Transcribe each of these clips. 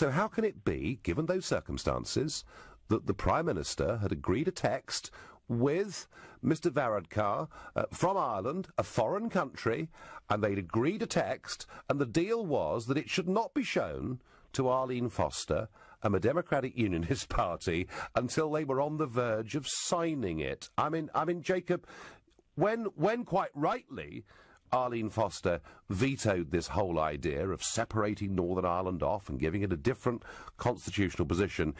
So how can it be, given those circumstances, that the Prime Minister had agreed a text with Mr Varadkar from Ireland, a foreign country, and they'd agreed a text, and the deal was that it should not be shown to Arlene Foster and the Democratic Unionist Party until they were on the verge of signing it? I mean, Jacob, when quite rightly Arlene Foster vetoed this whole idea of separating Northern Ireland off and giving it a different constitutional position,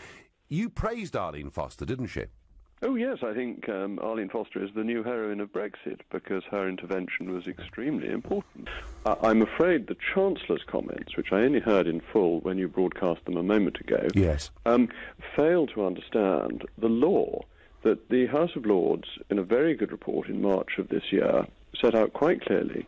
you praised Arlene Foster, didn't she? Oh, yes, I think Arlene Foster is the new heroine of Brexit because her intervention was extremely important. I'm afraid the Chancellor's comments, which I only heard in full when you broadcast them a moment ago, yes, fail to understand the law that the House of Lords, in a very good report in March of this year, set out quite clearly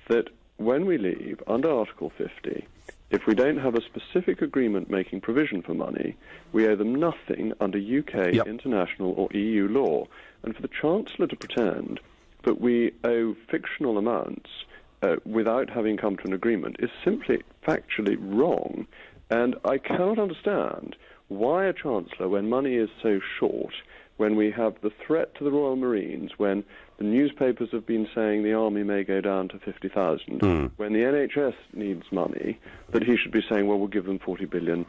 that when we leave, under Article 50, if we don't have a specific agreement making provision for money, we owe them nothing under UK, international or EU law. And for the Chancellor to pretend that we owe fictional amounts without having come to an agreement is simply factually wrong. And I cannot understand why a Chancellor, when money is so short, when we have the threat to the Royal Marines, when the newspapers have been saying the army may go down to 50,000, when the NHS needs money, that he should be saying, well, we'll give them 40 billion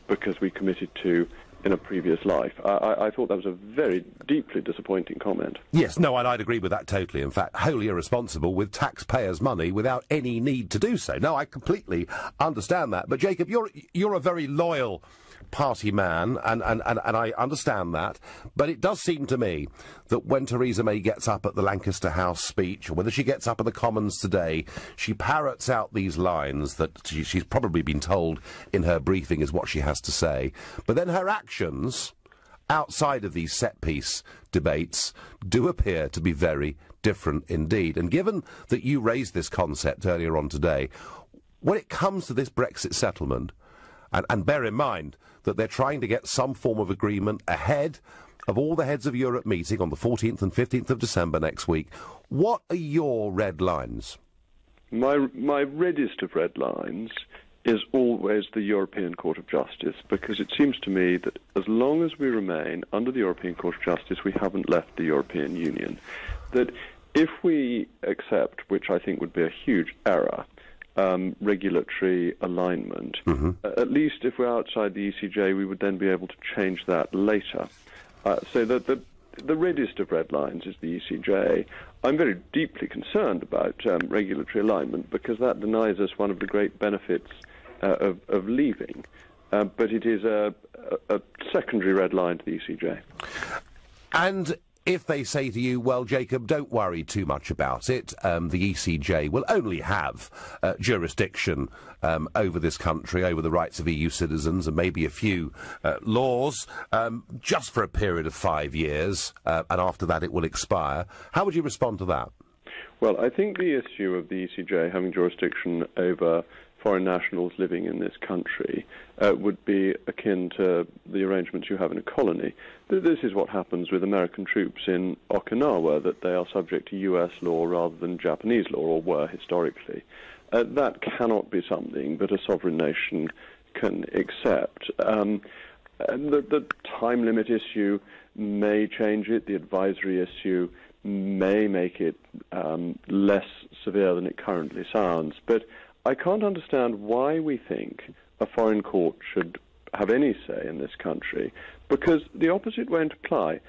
because we committed to in a previous life. I thought that was a very deeply disappointing comment. Yes, no, and I'd agree with that totally. In fact, wholly irresponsible with taxpayers' money without any need to do so. No, I completely understand that. But, Jacob, you're a very loyal party man, and I understand that, but it does seem to me that when Theresa May gets up at the Lancaster House speech, or whether she gets up at the Commons today, she parrots out these lines that she's probably been told in her briefing is what she has to say, but then her actions outside of these set-piece debates do appear to be very different indeed. And given that you raised this concept earlier on today, when it comes to this Brexit settlement, and bear in mind that they're trying to get some form of agreement ahead of all the heads of Europe meeting on the 14th and 15th of December next week, what are your red lines? My reddest of red lines is always the European Court of Justice, because it seems to me that as long as we remain under the European Court of Justice, we haven't left the European Union. That if we accept, which I think would be a huge error, regulatory alignment. At least if we're outside the ECJ, we would then be able to change that later. So the reddest of red lines is the ECJ. I'm very deeply concerned about regulatory alignment because that denies us one of the great benefits of leaving. But it is a secondary red line to the ECJ. And if they say to you, well, Jacob, don't worry too much about it, the ECJ will only have jurisdiction over this country, over the rights of EU citizens, and maybe a few laws, just for a period of 5 years, and after that it will expire. How would you respond to that? Well, I think the issue of the ECJ having jurisdiction over foreign nationals living in this country would be akin to the arrangements you have in a colony. This is what happens with American troops in Okinawa, that they are subject to US law rather than Japanese law, or were historically. That cannot be something that a sovereign nation can accept. The time limit issue may change it. The advisory issue may make it less severe than it currently sounds. But I can't understand why we think a foreign court should have any say in this country, because the opposite won't apply.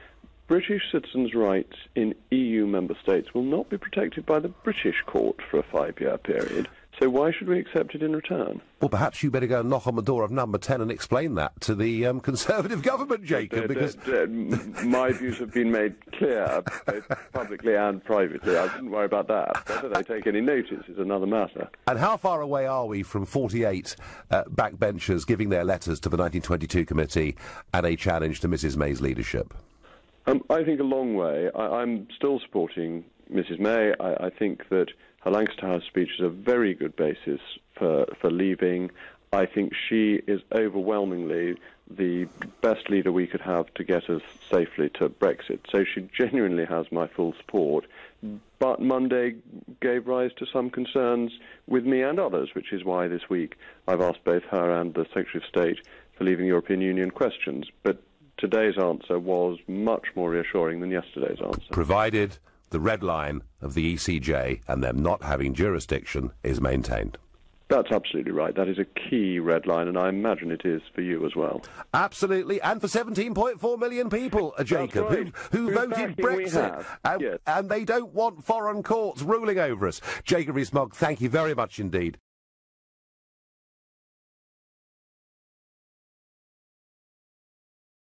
British citizens' rights in EU member states will not be protected by the British court for a 5-year period, so why should we accept it in return? Well, perhaps you better go and knock on the door of number 10 and explain that to the Conservative government, Jacob, because my views have been made clear, both publicly and privately. I wouldn't worry about that. Whether they take any notice is another matter. And how far away are we from 48 backbenchers giving their letters to the 1922 committee and a challenge to Mrs May's leadership? I think a long way. I'm still supporting Mrs May. I think that her Lancaster House speech is a very good basis for leaving. I think she is overwhelmingly the best leader we could have to get us safely to Brexit. So she genuinely has my full support. But Monday gave rise to some concerns with me and others, which is why this week I've asked both her and the Secretary of State for leaving European Union questions. But today's answer was much more reassuring than yesterday's answer. Provided the red line of the ECJ and them not having jurisdiction is maintained. That's absolutely right. That is a key red line, and I imagine it is for you as well. Absolutely, and for 17.4 million people, Jacob, right. who voted Brexit, yes. and they don't want foreign courts ruling over us. Jacob Rees-Mogg, thank you very much indeed.